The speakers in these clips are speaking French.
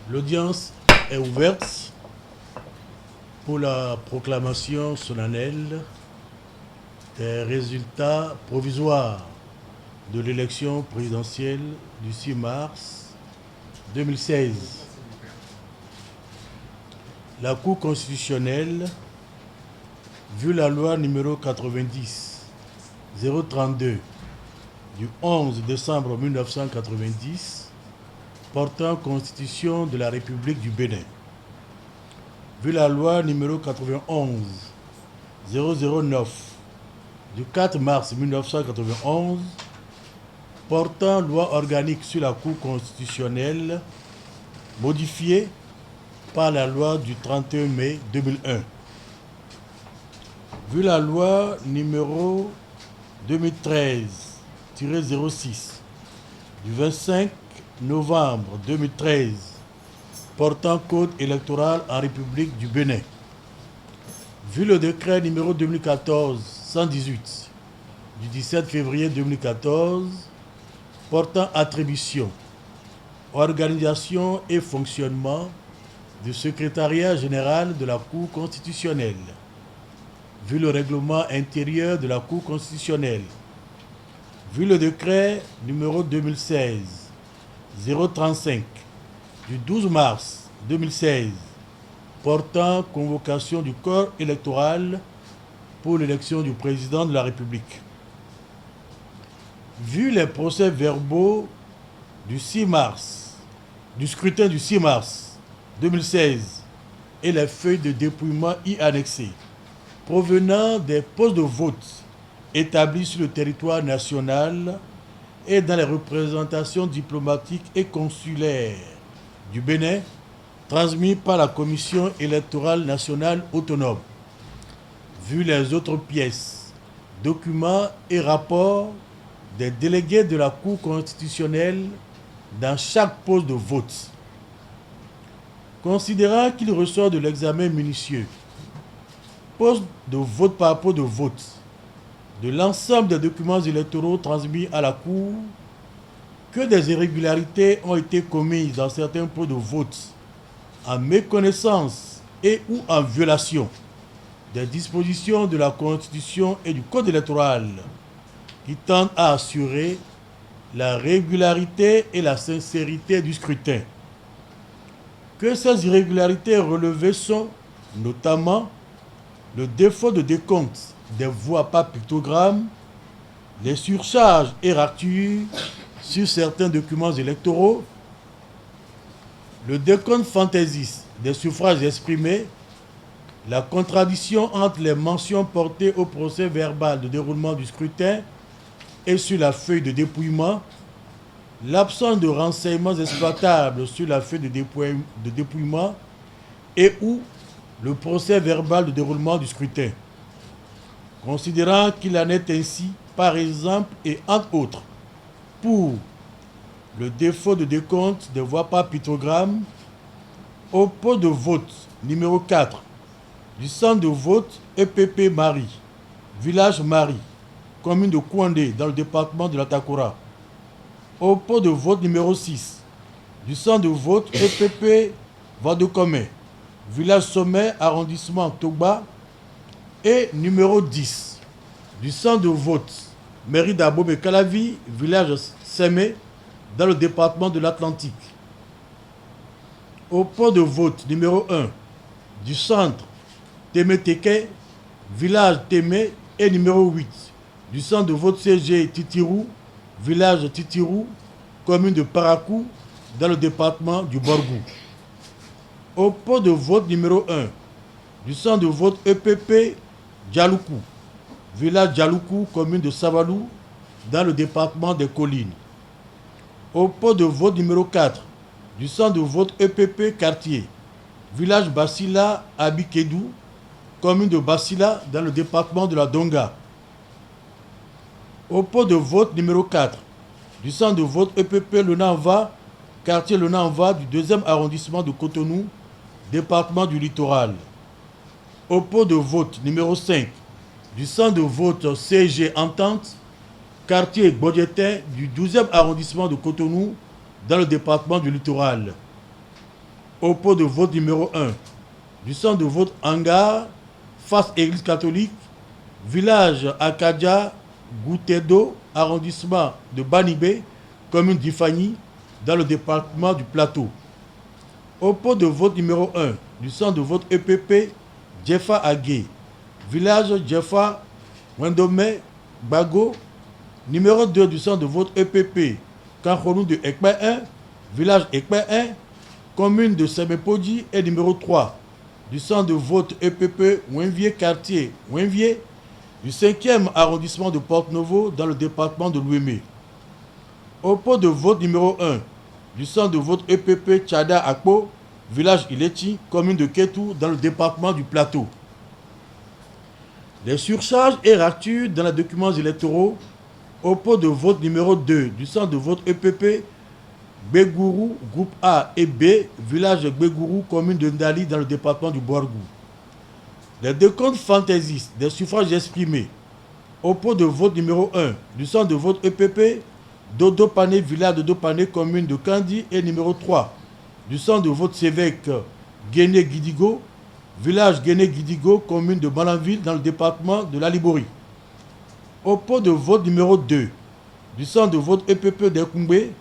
L'audience est ouverte pour la proclamation solennelle des résultats provisoires de l'élection présidentielle du 6 mars 2016. La Cour constitutionnelle, vu la loi numéro 90-032 du 11 décembre 1990 portant Constitution de la République du Bénin, vu la loi numéro 91-009 du 4 mars 1991 portant loi organique sur la Cour constitutionnelle modifiée par la loi du 31 mai 2001, vu la loi numéro 2013-06 du 25 novembre 2013 portant code électoral en République du Bénin, vu le décret numéro 2014-118 du 17 février 2014 portant attribution, organisation et fonctionnement du secrétariat général de la Cour constitutionnelle, vu le règlement intérieur de la Cour constitutionnelle, vu le décret numéro 2016-035 du 12 mars 2016 portant convocation du corps électoral pour l'élection du président de la République, vu les procès-verbaux du 6 mars, du scrutin du 6 mars 2016 et les feuilles de dépouillement y annexées provenant des postes de vote établis sur le territoire national et dans les représentations diplomatiques et consulaires du Bénin, transmis par la Commission électorale nationale autonome, vu les autres pièces, documents et rapports des délégués de la Cour constitutionnelle dans chaque poste de vote. Considérant qu'il ressort de l'examen minutieux, poste de vote par poste de vote, de l'ensemble des documents électoraux transmis à la Cour, que des irrégularités ont été commises dans certains postes de vote en méconnaissance et ou en violation des dispositions de la Constitution et du Code électoral qui tendent à assurer la régularité et la sincérité du scrutin. Que ces irrégularités relevées sont notamment le défaut de décompte des voix par pictogramme, les surcharges et ratures sur certains documents électoraux, le décompte fantaisiste des suffrages exprimés, la contradiction entre les mentions portées au procès verbal de déroulement du scrutin et sur la feuille de dépouillement, l'absence de renseignements exploitables sur la feuille de dépouillement et ou le procès verbal de déroulement du scrutin. Considérant qu'il en est ainsi, par exemple, et entre autres, pour le défaut de décompte des voix par pictogramme, au poste de vote numéro 4 du centre de vote EPP Marie, village Marie, commune de Kouandé, dans le département de l'Atakora, au poste de vote numéro 6 du centre de vote EPP Vadocomé, village Sommet, arrondissement Togba, et numéro 10 du centre de vote mairie d'Abomey Calavi, village Sémé, dans le département de l'Atlantique. Au poste de vote numéro 1 du centre Témé-Teke, village Témé, et numéro 8 du centre de vote CG Titirou, village Titirou, commune de Parakou, dans le département du Borgou. Au poste de vote numéro 1 du centre de vote EPP Djaloukou, village Djaloukou, commune de Savalou, dans le département des Collines. Au poste de vote numéro 4 du centre de vote EPP Quartier, village Bassila Abikedou, commune de Bassila, dans le département de la Donga. Au poste de vote numéro 4 du centre de vote EPP Lenanva, quartier Lenanva du 2e arrondissement de Cotonou, département du Littoral. Au poste de vote numéro 5 du centre de vote CG Entente, quartier Bodjetin du 12e arrondissement de Cotonou, dans le département du Littoral. Au pot de vote numéro 1, du centre de vote Hangar, face Église catholique, village Akadia, Goutedo, arrondissement de Banibé, commune d'Ifani, dans le département du Plateau. Au pot de vote numéro 1, du centre de vote EPP, Djefa Agé, village Djefa, Wendome, Bago, numéro 2 du centre de vote EPP, Kanchonou de Ekpe 1, village Ekpe 1, commune de Semepodi, et numéro 3 du centre de vote EPP Wenvier quartier Wenvier, du 5e arrondissement de Porte-Novo dans le département de l'Ouémé. Au pot de vote numéro 1 du centre de vote EPP Tchada Akpo, village Ilechi, commune de Ketou dans le département du Plateau. Les surcharges et ratures dans les documents électoraux au pot de vote numéro 2 du centre de vote EPP Begourou, groupe A et B, village Begourou, commune de Ndali dans le département du Boargou. Les décomptes fantaisistes des suffrages exprimés au pot de vote numéro 1 du centre de vote EPP Dodo Pané, village Dodo Pané, commune de Kandi, et numéro 3 du centre de vote Sévèque Guéné Guidigo, village Guéné Guidigo, commune de Malanville dans le département de la Liborie. Au pot de vote numéro 2 du centre de vote EPP d'Ekoumbé,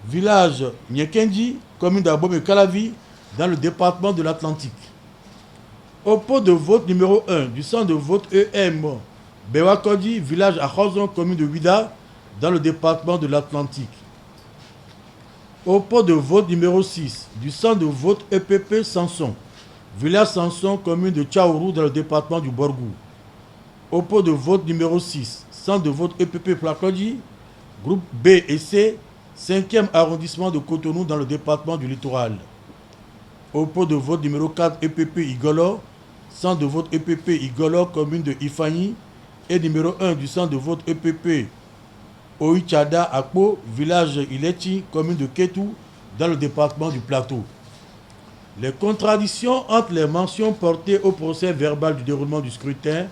village Nyekendi, commune d'Abomey Calavi, dans le département de l'Atlantique. Au pot de vote numéro 1 du centre de vote EM Bewakodi, village Akhozon, commune de Ouida, dans le département de l'Atlantique. Au pot de vote numéro 6 du centre de vote EPP Sanson, village Sanson, commune de Tchaourou, dans le département du Borgou. Au pot de vote numéro 6, centre de vote EPP Plakodi, groupe B et C, 5e arrondissement de Cotonou dans le département du Littoral. Au pot de vote numéro 4 EPP Igolo, centre de vote EPP Igolo, commune de Ifani, et numéro 1 du centre de vote EPP Oichada Akpo, village Ilechi, commune de Ketou, dans le département du Plateau. Les contradictions entre les mentions portées au procès verbal du déroulement du scrutin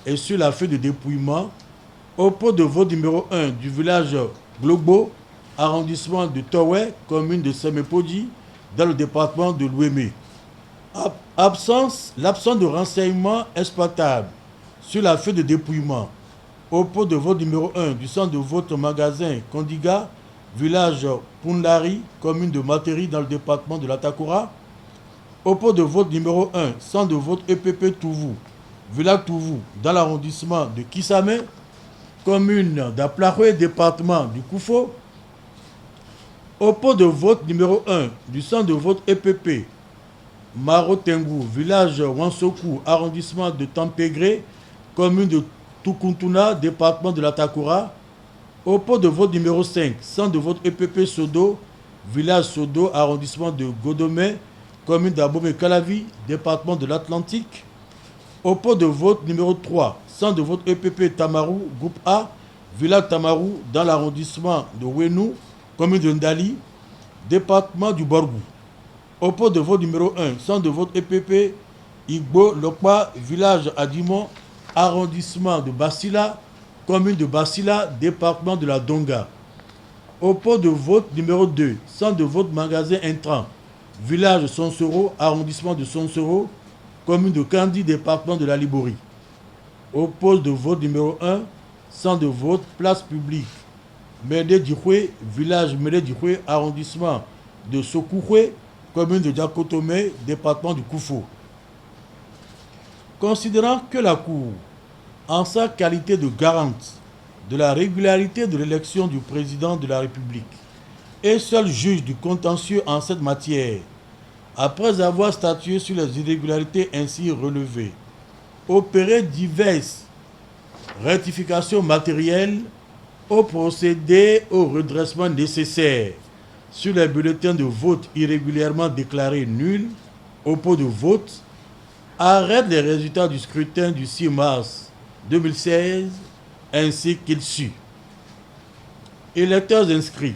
et sur la feuille de dépouillement au pot de vote numéro 1 du village Globo, arrondissement de Towé, commune de Semepodi, dans le département de l'Ouémé. L'absence de renseignements exploitables sur la feuille de dépouillement au pot de vote numéro 1 du centre de vote magasin Kondiga, village Pundari, commune de Materi, dans le département de l'Atakura. Au pot de vote numéro 1, centre de vote EPP Touvou, village Touvou, dans l'arrondissement de Kisame, commune d'Aplahoué, département du Koufo. Au pot de vote numéro 1 du centre de vote EPP Marotengou, village Wansoku, arrondissement de Tampégré, commune de Tukuntuna, département de l'Atakura. Au pot de vote numéro 5, centre de vote EPP Sodo, village Sodo, arrondissement de Godomé, commune d'Abomey Calavi, département de l'Atlantique. Au pot de vote numéro 3, centre de vote EPP Tamarou, groupe A, village Tamarou, dans l'arrondissement de Wenou, commune de Ndali, département du Borgou. Au pot de vote numéro 1, centre de vote EPP Igbo Lokpa, village Adimon, arrondissement de Basila, commune de Basila, département de la Donga. Au pot de vote numéro 2, centre de vote magasin intrant, village Sonsoro, arrondissement de Sonsoro, commune de Kandi, département de la Liborie. Au poste de vote numéro 1, centre de vote, place publique, Médé Dihoué, village Médé Dihoué, arrondissement de Sokouhoué, commune de Diakotome, département du Koufo. Considérant que la Cour, en sa qualité de garante de la régularité de l'élection du président de la République et seul juge du contentieux en cette matière, après avoir statué sur les irrégularités ainsi relevées, opéré diverses rectifications matérielles au procédé au redressement nécessaire sur les bulletins de vote irrégulièrement déclarés nuls au pot de vote, arrête les résultats du scrutin du 6 mars 2016 ainsi qu'il suit. Électeurs inscrits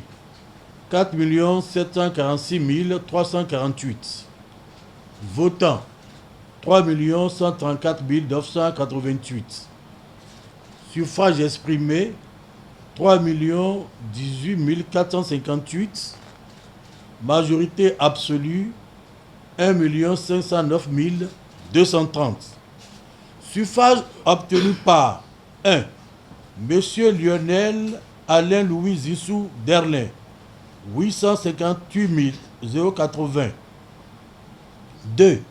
4 746 348. Votants 3 134 988. Suffrages exprimés 3 18 458. Majorité absolue 1 509 230. Suffrage obtenu par 1. Monsieur Lionel Alain Louis Zissou Derlin, 858 080. 2.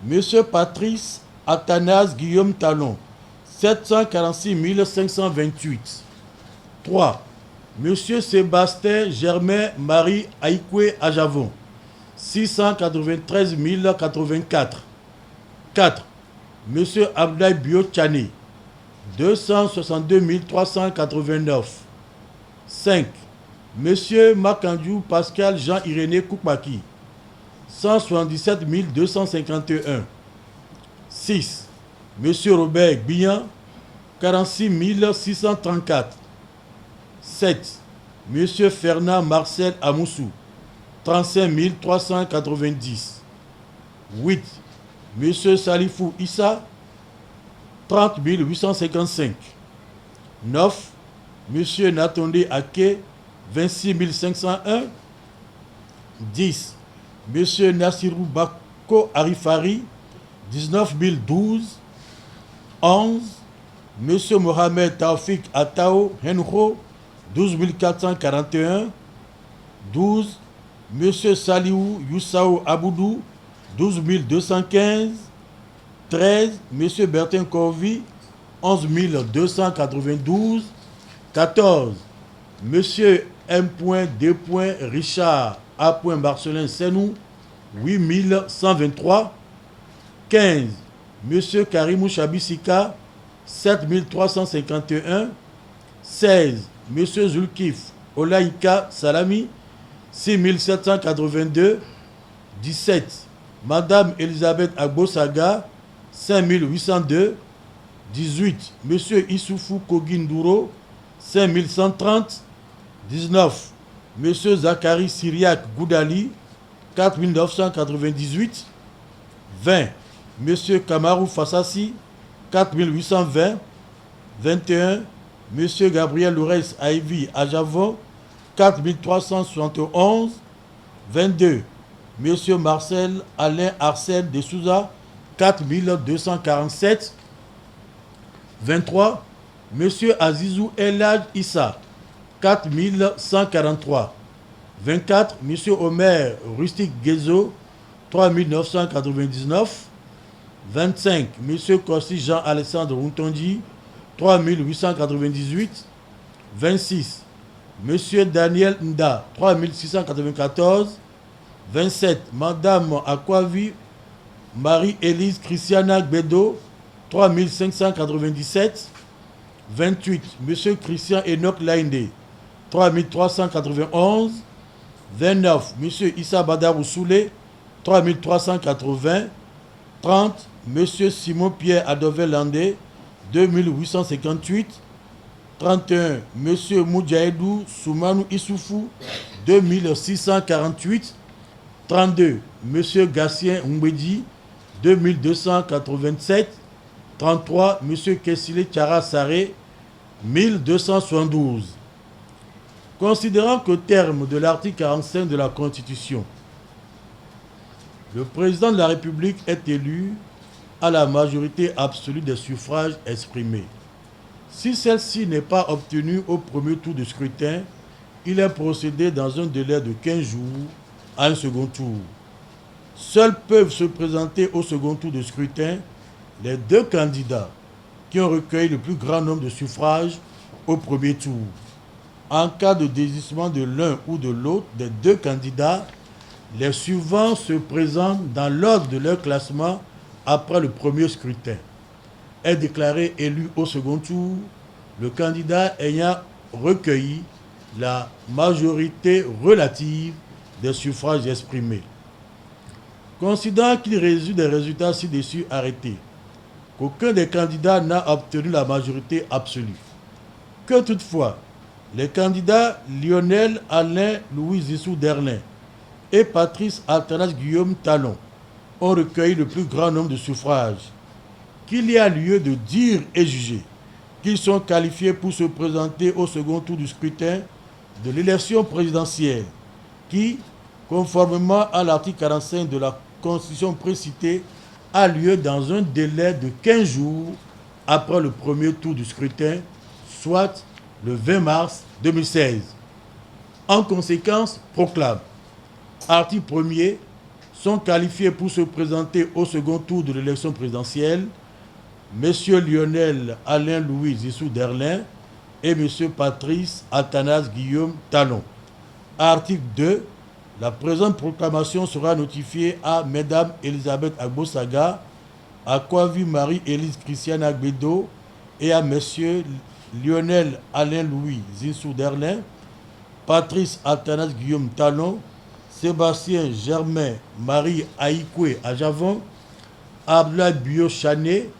Monsieur Patrice Athanase Guillaume Talon, 746 528. 3. Monsieur Sébastien Germain Marie Aïkwe Ajavon, 693 084. 4. Monsieur Abdoulaye Bio Tchani, 262 389. 5. Monsieur Makandjou Pascal Jean-Irénée Koukmaki, 177 251. 6. Monsieur Robert Bihan, 46 634. 7. Monsieur Fernand Marcel Amoussou, 35 390. 8. Monsieur Salifou Issa, 30 855. 9. Monsieur Natonde Ake, 26 501. 10. Monsieur Nassirou Bako Arifari, 19 012. 11. Monsieur Mohamed Taoufik Atao Henro, 12 441. 12. Monsieur Saliou Youssao Aboudou, 12 215. 13. Monsieur Bertin Corvi, 11 292. 14. Monsieur M.D. Richard A. Marcelin Senou, 8123. 15. Monsieur Karimou Chabisika, 7351. 16. Monsieur Zulkif Olaïka Salami, 6782. 17. Madame Elisabeth Agbosaga, 5802. 18. Monsieur Issoufou Koginduro, 5130. 19. Monsieur Zachary Syriac Goudali, 4998. 20. Monsieur Kamarou Fassassi, 4820. 21. Monsieur Gabriel Lourès Aïvi Ajavon, 4371. 22. Monsieur Marcel Alain Arsène de Souza, 4247. 23. Monsieur Azizou Elhadj Issa, 4143. 24. Monsieur Omer Rustic Gezo, 3999. 25. Monsieur Kossi Jean-Alexandre Routondi, 3898. 26. Monsieur Daniel Nda, 3694. 27. Madame Akwavi Marie-Élise Christiana Gbedo, 3597. 28. Monsieur Christian Enoch Lainde, 3391. 29. Monsieur Issa Badarou Soulé, 3380. 30. Monsieur Simon Pierre Adovel Landé, 2858. 31. Monsieur Moudjaïdou Soumanou Issoufou, 2648. 32. Monsieur Gassien Mbedi, 2287. 33. Monsieur Kessile Tchara Saré, 1272. Considérant qu'au terme de l'article 45 de la Constitution, le président de la République est élu à la majorité absolue des suffrages exprimés. Si celle-ci n'est pas obtenue au premier tour de scrutin, il est procédé dans un délai de 15 jours à un second tour. Seuls peuvent se présenter au second tour de scrutin les deux candidats qui ont recueilli le plus grand nombre de suffrages au premier tour. En cas de désistement de l'un ou de l'autre des deux candidats, les suivants se présentent dans l'ordre de leur classement après le premier scrutin. Est déclaré élu au second tour le candidat ayant recueilli la majorité relative des suffrages exprimés. Considérant qu'il résulte des résultats ci-dessus arrêtés, qu'aucun des candidats n'a obtenu la majorité absolue, que toutefois les candidats Lionel Alain Louis Zissou Derlin et Patrice Athanase Guillaume Talon ont recueilli le plus grand nombre de suffrages, qu'il y a lieu de dire et juger qu'ils sont qualifiés pour se présenter au second tour du scrutin de l'élection présidentielle qui, conformément à l'article 45 de la constitution précitée a lieu dans un délai de 15 jours après le premier tour du scrutin, soit le 20 mars 2016. En conséquence, proclame. Article 1er, sont qualifiés pour se présenter au second tour de l'élection présidentielle M. Lionel Alain Louis Zissou Derlin et M. Patrice Athanase Guillaume Talon. Article 2. La présente proclamation sera notifiée à Mme Elisabeth Agbosaga, à Kwavi Marie-Élise Christiane Agbedo et à M. Lionel Alain Louis Zissou Derlin, Patrice Athanase Guillaume Talon, Sébastien Germain Marie Aïkoué à Javon, Abdoulaye Bio Chané,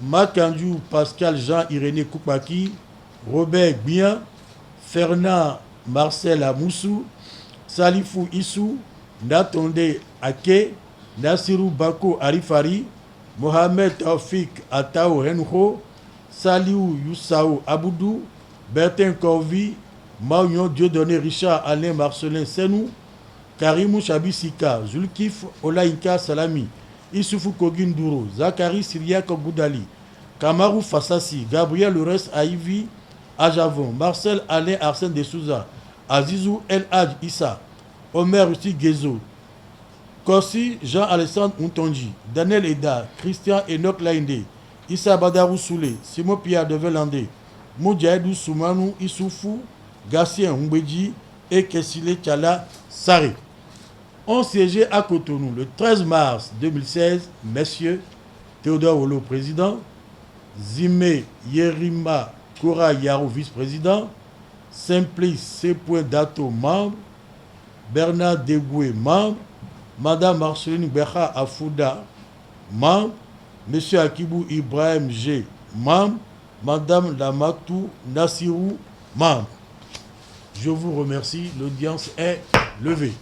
Makandiou Pascal Jean-Iréné Koupaki, Robert Bien, Fernand Marcel Amoussou, Salifou Issou, Natonde Ake, Nassirou Bako Arifari, Mohamed Taufik Atao Renho, Saliou Youssao Aboudou, Bertin Corvi, Maunion Dieudonné Richard Alain Marcelin Senou, Karimou Chabisika, Zulkif Olaïka Salami, Issoufou Koginduro, Zachary Syriac Boudali, Kamarou Fassassi, Gabriel Lores Aïvi, Ajavon, Marcel Alain Arsène de Souza, Azizou El Hadj Issa, Omer Russi Gezo, Kossi Jean-Alexandre Moutonji, Daniel Eda, Christian Enoch Lainde, Issa Badarou Soule, Simon Pierre de Velandé, Moudjaïdou Soumanou Issoufou, Gassien Mbedji et Kessile Tchala Saré. Ont siégé à Cotonou le 13 mars 2016, messieurs Théodore Wolo, président, Zimé Yerima Kora Yaro, vice-président, Simplice Sepoué Dato, membre, Bernard Degoué, membre, Madame Marceline Becha Afouda, membre, Monsieur Akibou Ibrahim G, membre, Madame Lamatou Nassirou, membre. Je vous remercie, l'audience est levée.